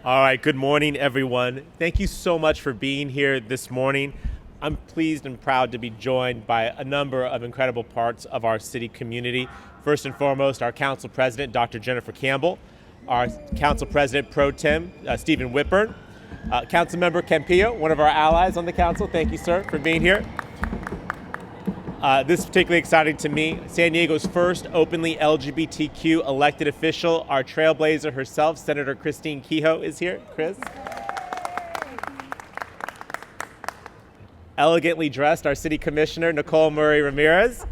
All right, good morning, everyone. Thank you so much for being here this morning. I'm pleased and proud to be joined by a number of incredible parts of our city community. First and foremost, our Council President, Dr. Jennifer Campbell, our Council President Pro Tem, Stephen Whitburn, Councilmember Campillo, one of our allies on the council. Thank you, sir, for being here. This is particularly exciting to me. San Diego's first openly LGBTQ elected official, our trailblazer herself, Senator Christine Kehoe, is here. Chris. Elegantly dressed, our city commissioner, Nicole Murray Ramirez.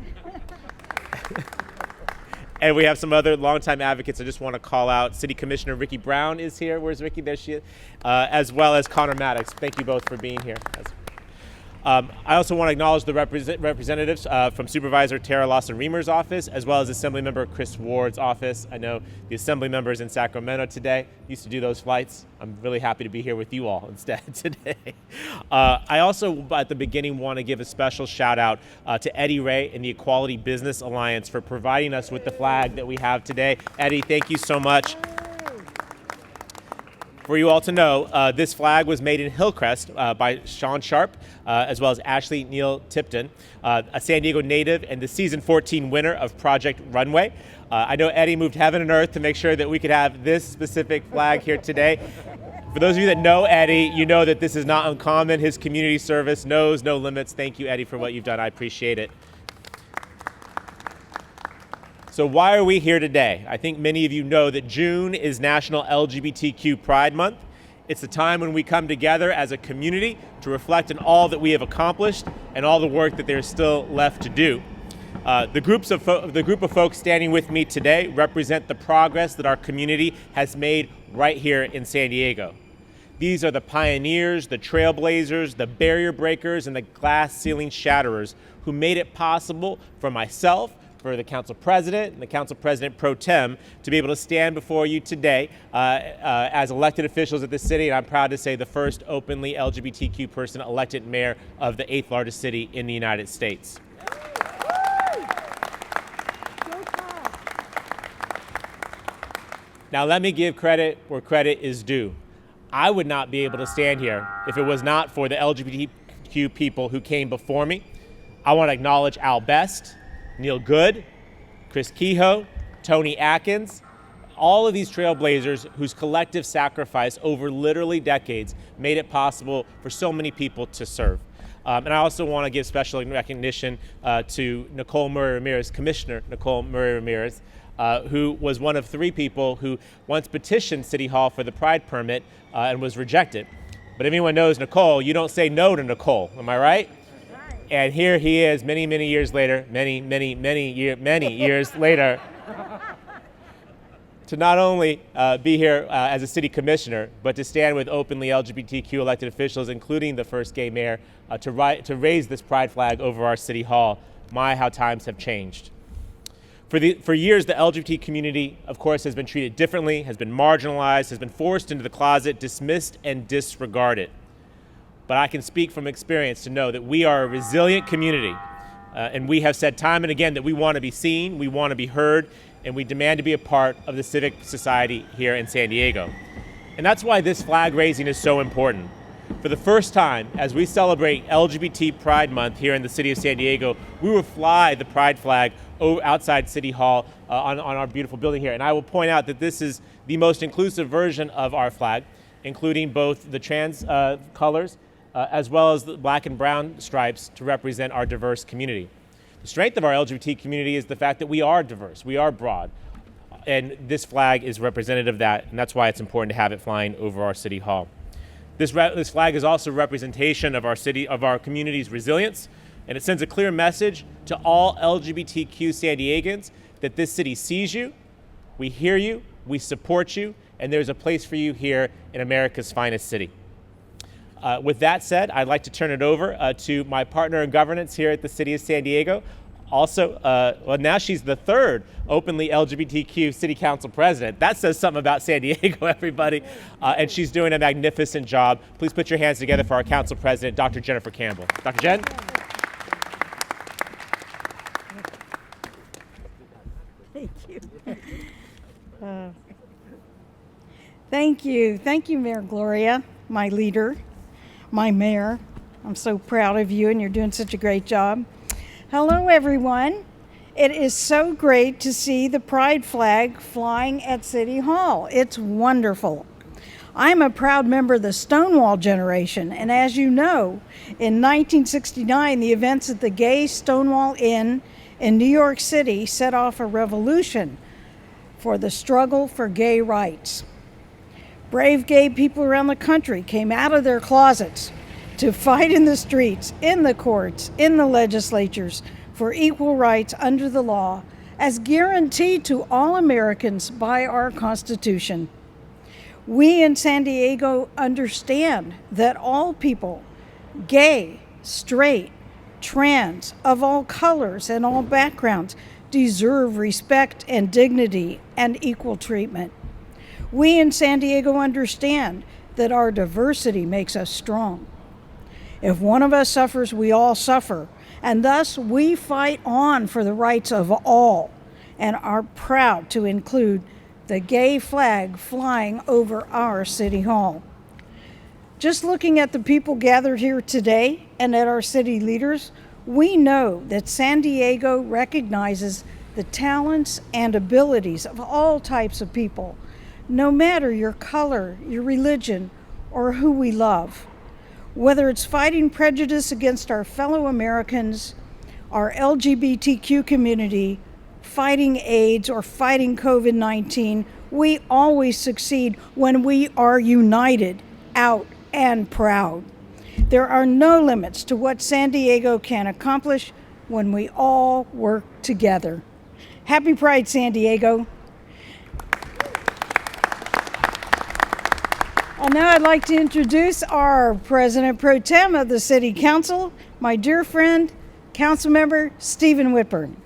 And we have some other longtime advocates I just want to call out. City Commissioner Ricky Brown is here. Where's Ricky? There she is. As well as Connor Maddox. Thank you both for being here. I also want to acknowledge the representatives from Supervisor Tara Lawson-Reamer's office, as well as Assemblymember Chris Ward's office. I know the Assembly members in Sacramento today used to do those flights. I'm really happy to be here with you all instead today. I also, at the beginning, want to give a special shout out to Eddie Ray and the Equality Business Alliance for providing us with the flag that we have today. Eddie, thank you so much. For you all to know, this flag was made in Hillcrest by Sean Sharp, as well as Ashley Neal Tipton, a San Diego native and the season 14 winner of Project Runway. I know Eddie moved heaven and earth to make sure that we could have this specific flag here today. For those of you that know Eddie, you know that this is not uncommon. His community service knows no limits. Thank you, Eddie, for what you've done. I appreciate it. So why are we here today? I think many of you know that June is National LGBTQ Pride Month. It's a time when we come together as a community to reflect on all that we have accomplished and all the work that there's still left to do. The group of folks standing with me today represent the progress that our community has made right here in San Diego. These are the pioneers, the trailblazers, the barrier breakers, and the glass ceiling shatterers who made it possible for myself, for the Council President and the Council President Pro Tem to be able to stand before you today as elected officials of the city. And I'm proud to say the first openly LGBTQ person elected mayor of the 8th largest city in the United States. Now let me give credit where credit is due. I would not be able to stand here if it was not for the LGBTQ people who came before me. I want to acknowledge Al Best, Neil Good, Chris Kehoe, Tony Atkins, all of these trailblazers whose collective sacrifice over literally decades made it possible for so many people to serve. And I also want to give special recognition to Nicole Murray Ramirez, Commissioner Nicole Murray Ramirez, who was one of 3 people who once petitioned City Hall for the Pride permit and was rejected. But if anyone knows Nicole, you don't say no to Nicole, am I right? And here he is many years later, many years later, to not only be here as a city commissioner, but to stand with openly LGBTQ elected officials, including the first gay mayor, to raise this pride flag over our city hall. My, how times have changed. For years, the LGBT community, of course, has been treated differently, has been marginalized, has been forced into the closet, dismissed, and disregarded. But I can speak from experience to know that we are a resilient community, and we have said time and again that we want to be seen, we want to be heard, and we demand to be a part of the civic society here in San Diego. And that's why this flag raising is so important. For the first time, as we celebrate LGBT Pride Month here in the city of San Diego, we will fly the pride flag outside City Hall on our beautiful building here. And I will point out that this is the most inclusive version of our flag, including both the trans colors as well as the black and brown stripes to represent our diverse community. The strength of our LGBT community is the fact that we are diverse, we are broad, and this flag is representative of that, and that's why it's important to have it flying over our City Hall. This flag is also a representation of our community's resilience, and it sends a clear message to all LGBTQ San Diegans that this city sees you, we hear you, we support you, and there's a place for you here in America's finest city. With that said, I'd like to turn it over to my partner in governance here at the City of San Diego. Also, well, now she's the 3rd openly LGBTQ City Council President. That says something about San Diego, everybody. And she's doing a magnificent job. Please put your hands together for our Council President, Dr. Jennifer Campbell. Dr. Jen? Thank you. Thank you. Thank you, Mayor Gloria, my leader, my mayor. I'm so proud of you, and you're doing such a great job. Hello, everyone. It is so great to see the pride flag flying at City Hall. It's wonderful. I'm a proud member of the Stonewall generation, and as you know, in 1969, the events at the Gay Stonewall Inn in New York City set off a revolution for the struggle for gay rights. Brave gay people around the country came out of their closets to fight in the streets, in the courts, in the legislatures for equal rights under the law as guaranteed to all Americans by our Constitution. We in San Diego understand that all people, gay, straight, trans, of all colors and all backgrounds, deserve respect and dignity and equal treatment. We in San Diego understand that our diversity makes us strong. If one of us suffers, we all suffer, and thus we fight on for the rights of all and are proud to include the gay flag flying over our City Hall. Just looking at the people gathered here today and at our city leaders, we know that San Diego recognizes the talents and abilities of all types of people, no matter your color, your religion, or who we love. Whether it's fighting prejudice against our fellow Americans, our LGBTQ community, fighting AIDS, or fighting COVID-19, we always succeed when we are united, out, and proud. There are no limits to what San Diego can accomplish when we all work together. Happy Pride, San Diego. And now I'd like to introduce our President Pro Tem of the City Council, my dear friend, Councilmember Stephen Whitburn.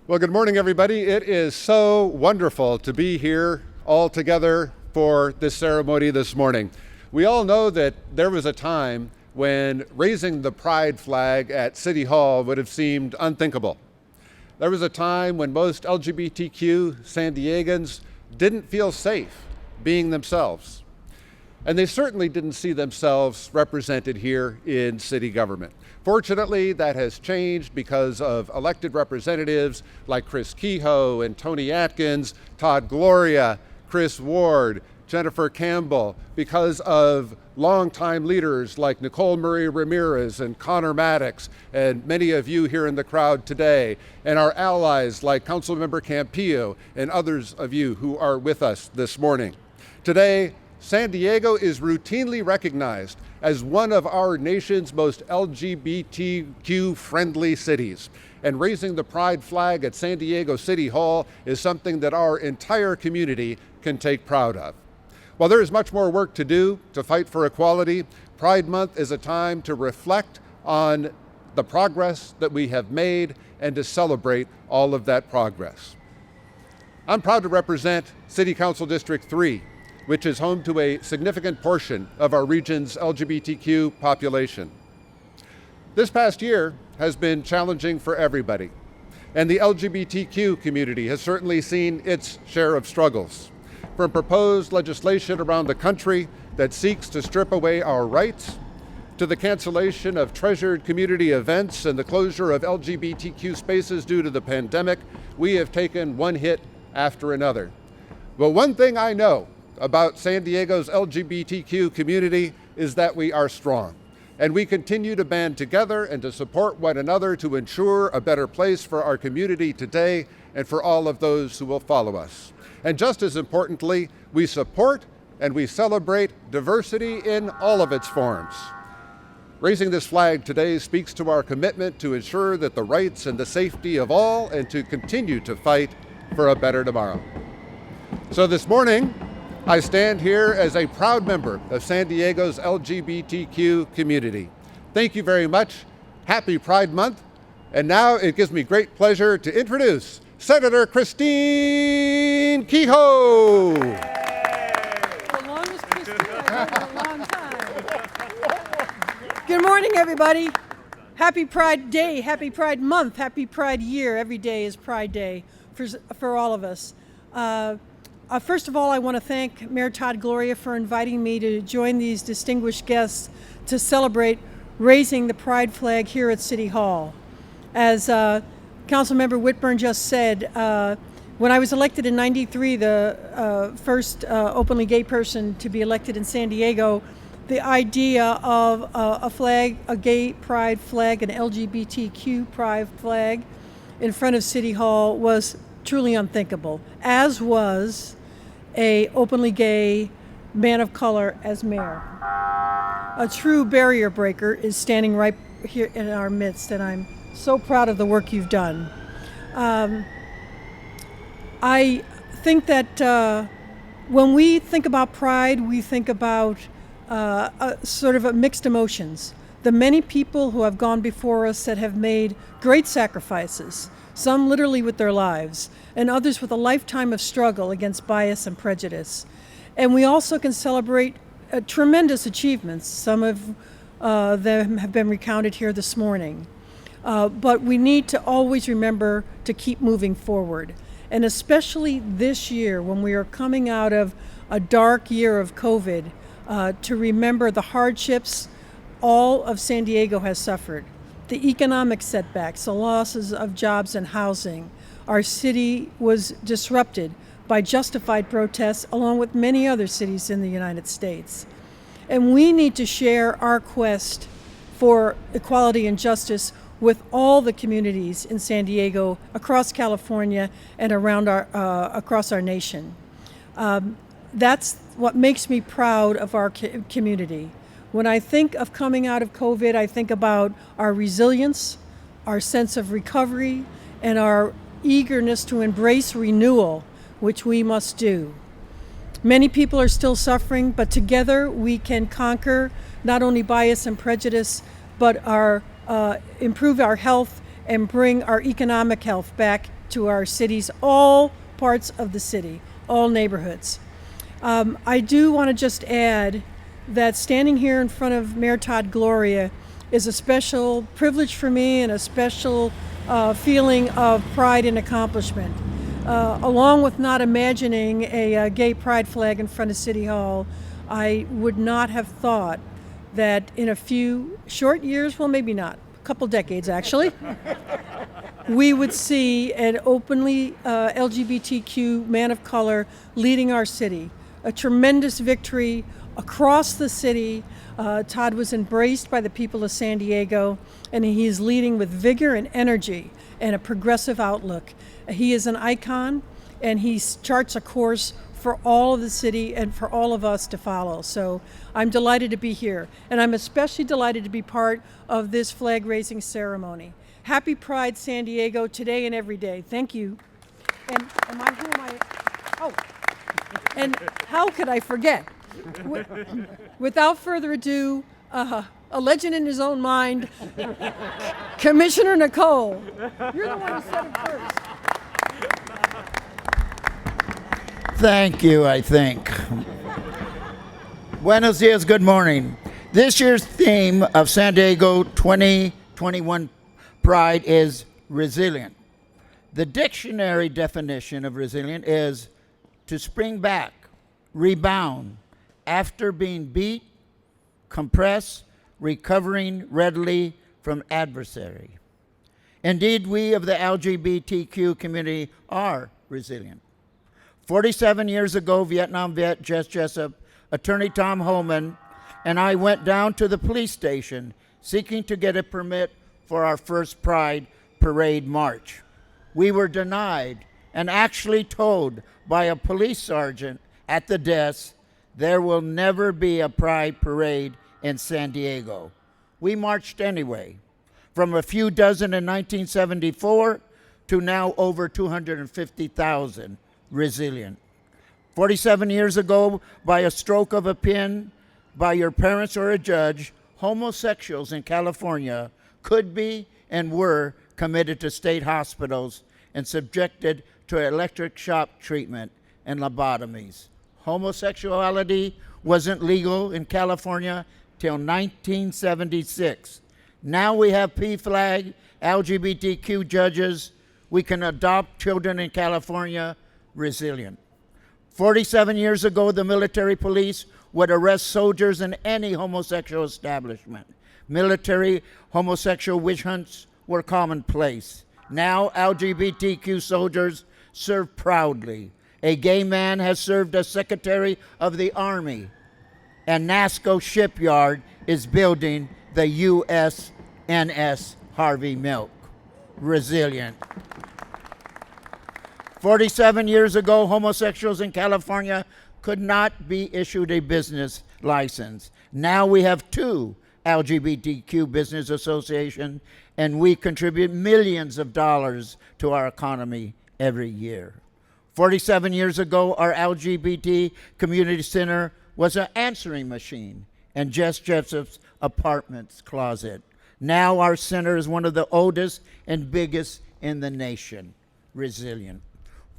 Well, good morning, everybody. It is so wonderful to be here all together for this ceremony this morning. We all know that there was a time when raising the pride flag at City Hall would have seemed unthinkable. There was a time when most LGBTQ San Diegans didn't feel safe being themselves. And they certainly didn't see themselves represented here in city government. Fortunately, that has changed because of elected representatives like Chris Kehoe and Tony Atkins, Todd Gloria, Chris Ward, Jennifer Campbell, because of longtime leaders like Nicole Murray Ramirez and Connor Maddox, and many of you here in the crowd today, and our allies like Councilmember Campillo and others of you who are with us this morning. Today, San Diego is routinely recognized as one of our nation's most LGBTQ-friendly cities. And raising the pride flag at San Diego City Hall is something that our entire community can take pride of. While there is much more work to do to fight for equality, Pride Month is a time to reflect on the progress that we have made and to celebrate all of that progress. I'm proud to represent City Council District 3, which is home to a significant portion of our region's LGBTQ population. This past year has been challenging for everybody, and the LGBTQ community has certainly seen its share of struggles. From proposed legislation around the country that seeks to strip away our rights, to the cancellation of treasured community events and the closure of LGBTQ spaces due to the pandemic, we have taken one hit after another. But one thing I know about San Diego's LGBTQ community is that we are strong, and we continue to band together and to support one another to ensure a better place for our community today and for all of those who will follow us. And just as importantly, we support and we celebrate diversity in all of its forms. Raising this flag today speaks to our commitment to ensure that the rights and the safety of all and to continue to fight for a better tomorrow. So this morning, I stand here as a proud member of San Diego's LGBTQ community. Thank you very much. Happy Pride Month. And now it gives me great pleasure to introduce Senator Christine Kehoe. The longest Christine I've heard in a long time. Good morning, everybody. Happy Pride Day, happy Pride Month, happy Pride Year. Every day is Pride Day for all of us. First of all, I want to thank Mayor Todd Gloria for inviting me to join these distinguished guests to celebrate raising the Pride flag here at City Hall. As Councilmember Whitburn just said, when I was elected in '93, the first openly gay person to be elected in San Diego, the idea of a flag, a gay pride flag, an LGBTQ pride flag in front of City Hall was truly unthinkable, as was a openly gay man of color as mayor. A true barrier breaker is standing right here in our midst, and I'm so proud of the work you've done. I think that when we think about pride, we think about sort of a mixed emotions. The many people who have gone before us that have made great sacrifices, some literally with their lives, and others with a lifetime of struggle against bias and prejudice. And we also can celebrate tremendous achievements. Some of them have been recounted here this morning. But we need to always remember to keep moving forward. And especially this year, when we are coming out of a dark year of COVID, to remember the hardships all of San Diego has suffered, the economic setbacks, the losses of jobs and housing. Our city was disrupted by justified protests, along with many other cities in the United States. And we need to share our quest for equality and justice with all the communities in San Diego, across California, and around across our nation. That's what makes me proud of our community. When I think of coming out of COVID, I think about our resilience, our sense of recovery, and our eagerness to embrace renewal, which we must do. Many people are still suffering, but together we can conquer not only bias and prejudice, but improve our health and bring our economic health back to our cities, all parts of the city, all neighborhoods. I do want to just add that standing here in front of Mayor Todd Gloria is a special privilege for me and a special feeling of pride and accomplishment. Along with not imagining a gay pride flag in front of City Hall, I would not have thought that in a few short years, well, maybe not, a couple decades actually, we would see an openly LGBTQ man of color leading our city. A tremendous victory across the city. Todd was embraced by the people of San Diego, and he is leading with vigor and energy and a progressive outlook. He is an icon, and he charts a course for all of the city and for all of us to follow. So I'm delighted to be here, and I'm especially delighted to be part of this flag raising ceremony. Happy Pride San Diego today and every day. Thank you. And and how could I forget? Without further ado, a legend in his own mind, Commissioner Nicole. You're the one who said it first. Thank you, I think. Buenos dias, good morning. This year's theme of San Diego 2021 Pride is resilient. The dictionary definition of resilient is to spring back, rebound, after being beat, compress, recovering readily from adversary. Indeed, we of the LGBTQ community are resilient. 47 years ago, Vietnam vet Jess Jessup, attorney Tom Holman, and I went down to the police station seeking to get a permit for our first Pride Parade march. We were denied and actually told by a police sergeant at the desk, there will never be a Pride Parade in San Diego. We marched anyway, from a few dozen in 1974 to now over 250,000 resilient. 47 years ago, by a stroke of a pen, by your parents or a judge, homosexuals in California could be and were committed to state hospitals and subjected to electric shock treatment and lobotomies. Homosexuality wasn't legal in California till 1976. Now we have P-flag, LGBTQ judges. We can adopt children in California, resilient. 47 years ago, the military police would arrest soldiers in any homosexual establishment. Military homosexual witch hunts were commonplace. Now LGBTQ soldiers serve proudly. A gay man has served as Secretary of the Army, and NASCO Shipyard is building the USNS Harvey Milk. Resilient. 47 years ago, homosexuals in California could not be issued a business license. Now we have 2 LGBTQ business associations, and we contribute millions of dollars to our economy every year. 47 years ago, our LGBT community center was an answering machine and Jess Joseph's apartment's closet. Now our center is one of the oldest and biggest in the nation. Resilient.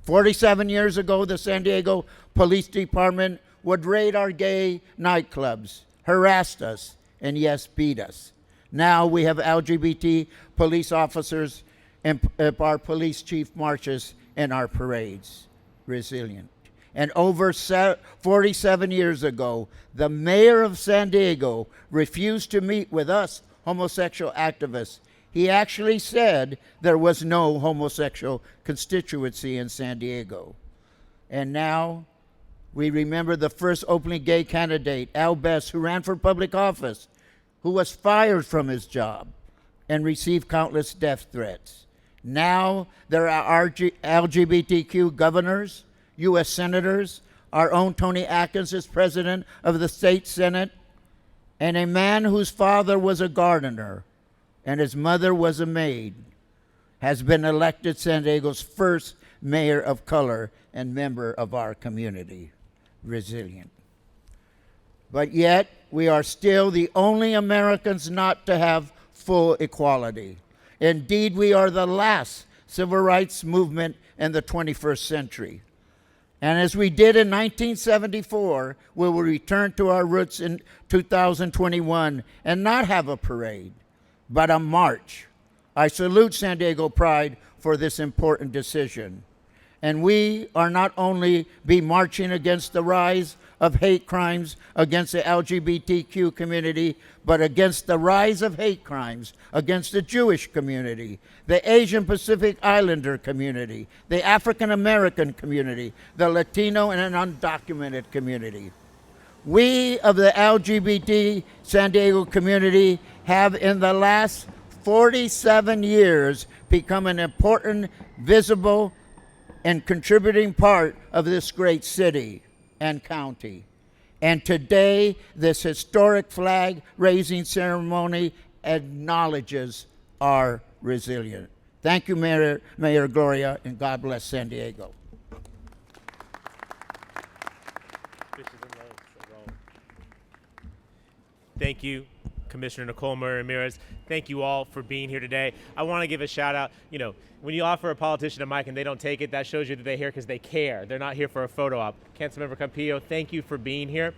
47 years ago, the San Diego Police Department would raid our gay nightclubs, harass us, and yes, beat us. Now we have LGBT police officers in our police chief marches and our parades. Resilient. And over 47 years ago, the mayor of San Diego refused to meet with us homosexual activists. He actually said there was no homosexual constituency in San Diego. And now we remember the first openly gay candidate, Al Best, who ran for public office, who was fired from his job and received countless death threats. Now there are LGBTQ governors, U.S. senators. Our own Tony Atkins is president of the state senate, and a man whose father was a gardener and his mother was a maid has been elected San Diego's first mayor of color and member of our community. Resilient. But yet, we are still the only Americans not to have full equality. Indeed, we are the last civil rights movement in the 21st century. And as we did in 1974, we will return to our roots in 2021 and not have a parade, but a march. I salute San Diego Pride for this important decision. And we are not only be marching against the rise of hate crimes against the LGBTQ community, but against the rise of hate crimes against the Jewish community, the Asian Pacific Islander community, the African American community, the Latino and an undocumented community. We of the LGBT San Diego community have in the last 47 years become an important, visible, and contributing part of this great city and county. And today, this historic flag-raising ceremony acknowledges our resilience. Thank you, Mayor Gloria, and God bless San Diego. Thank you, Commissioner Nicole Murray-Ramirez. Thank you all for being here today. I want to give a shout out. You know, when you offer a politician a mic and they don't take it, that shows you that they're here because they care. They're not here for a photo op. Councilmember Campillo, thank you for being here.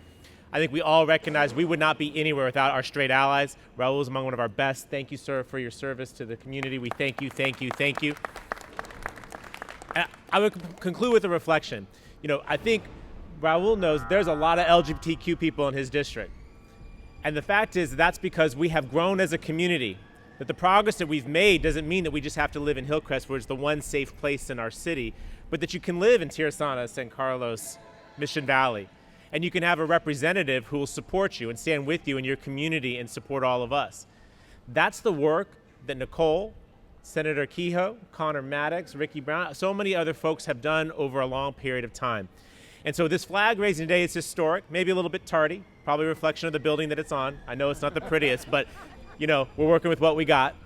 I think we all recognize we would not be anywhere without our straight allies. Raul is among one of our best. Thank you, sir, for your service to the community. We thank you, thank you, thank you. And I would conclude with a reflection. You know, I think Raul knows there's a lot of LGBTQ people in his district. And the fact is that's because we have grown as a community. That the progress that we've made doesn't mean that we just have to live in Hillcrest, where it's the one safe place in our city, but that you can live in Tirasana, San Carlos, Mission Valley, and you can have a representative who will support you and stand with you in your community and support all of us. That's the work that Nicole, Senator Kehoe, Connor Maddox, Ricky Brown, so many other folks have done over a long period of time. And so this flag raising today is historic, maybe a little bit tardy, probably a reflection of the building that it's on. I know it's not the prettiest, but you know, we're working with what we got.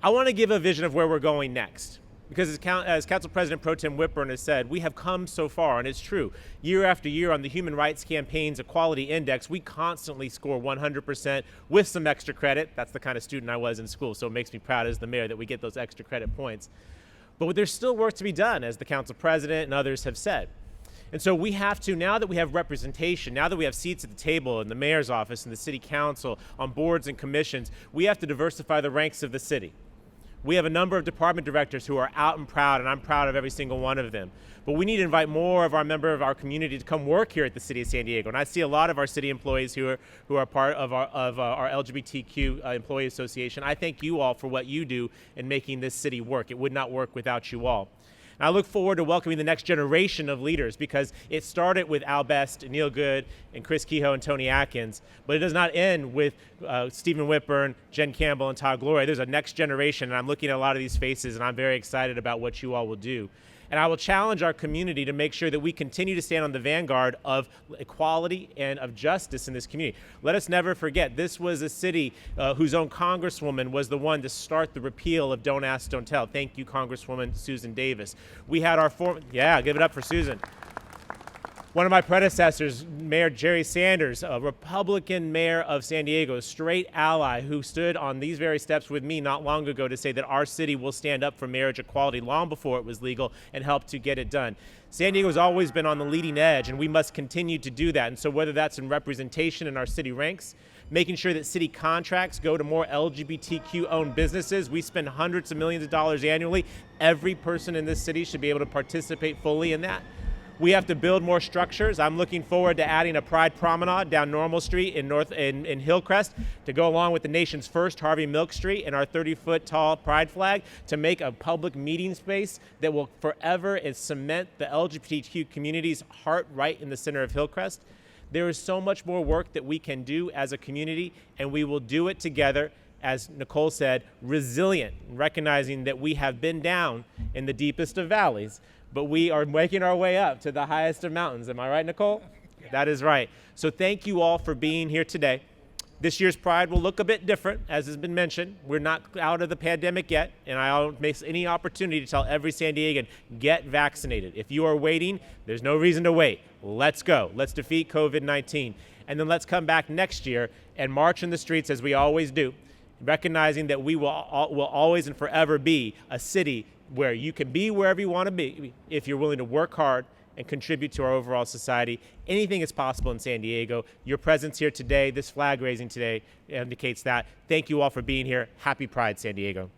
I want to give a vision of where we're going next. Because as Council President Pro Tem Whitburn has said, we have come so far, and it's true. Year after year on the Human Rights Campaign's Equality Index, we constantly score 100% with some extra credit. That's the kind of student I was in school, so it makes me proud as the mayor that we get those extra credit points. But there's still work to be done, as the Council President and others have said. And so we have to, now that we have representation, now that we have seats at the table in the mayor's office and the city council, on boards and commissions, we have to diversify the ranks of the city. We have a number of department directors who are out and proud, and I'm proud of every single one of them. But we need to invite more of our members of our community to come work here at the City of San Diego. And I see a lot of our city employees who are part of our LGBTQ Employee Association. I thank you all for what you do in making this city work. It would not work without you all. And I look forward to welcoming the next generation of leaders, because it started with Al Best and Neil Good and Chris Kehoe and Tony Atkins, but it does not end with Stephen Whitburn, Jen Campbell, and Todd Gloria. There's a next generation, and I'm looking at a lot of these faces, and I'm very excited about what you all will do. And I will challenge our community to make sure that we continue to stand on the vanguard of equality and of justice in this community. Let us never forget, this was a city whose own congresswoman was the one to start the repeal of Don't Ask, Don't Tell. Thank you, Congresswoman Susan Davis. We had our yeah, give it up for Susan. One of my predecessors, Mayor Jerry Sanders, a Republican mayor of San Diego, a straight ally who stood on these very steps with me not long ago to say that our city will stand up for marriage equality long before it was legal and help to get it done. San Diego has always been on the leading edge, and we must continue to do that. And so whether that's in representation in our city ranks, making sure that city contracts go to more LGBTQ-owned businesses. We spend hundreds of millions of dollars annually. Every person in this city should be able to participate fully in that. We have to build more structures. I'm looking forward to adding a Pride Promenade down Normal Street in Hillcrest to go along with the nation's first Harvey Milk Street and our 30-foot tall Pride flag to make a public meeting space that will forever cement the LGBTQ community's heart right in the center of Hillcrest. There is so much more work that we can do as a community, and we will do it together, as Nicole said, resilient, recognizing that we have been down in the deepest of valleys, but we are making our way up to the highest of mountains. Am I right, Nicole? Yeah. That is right. So thank you all for being here today. This year's Pride will look a bit different, as has been mentioned. We're not out of the pandemic yet, and I don't miss any opportunity to tell every San Diegan, get vaccinated. If you are waiting, there's no reason to wait. Let's go. Let's defeat COVID-19. And then let's come back next year and march in the streets as we always do, recognizing that we will always and forever be a city where you can be wherever you want to be if you're willing to work hard and contribute to our overall society. Anything is possible in San Diego. Your presence here today, this flag raising today, indicates that. Thank you all for being here. Happy Pride, San Diego.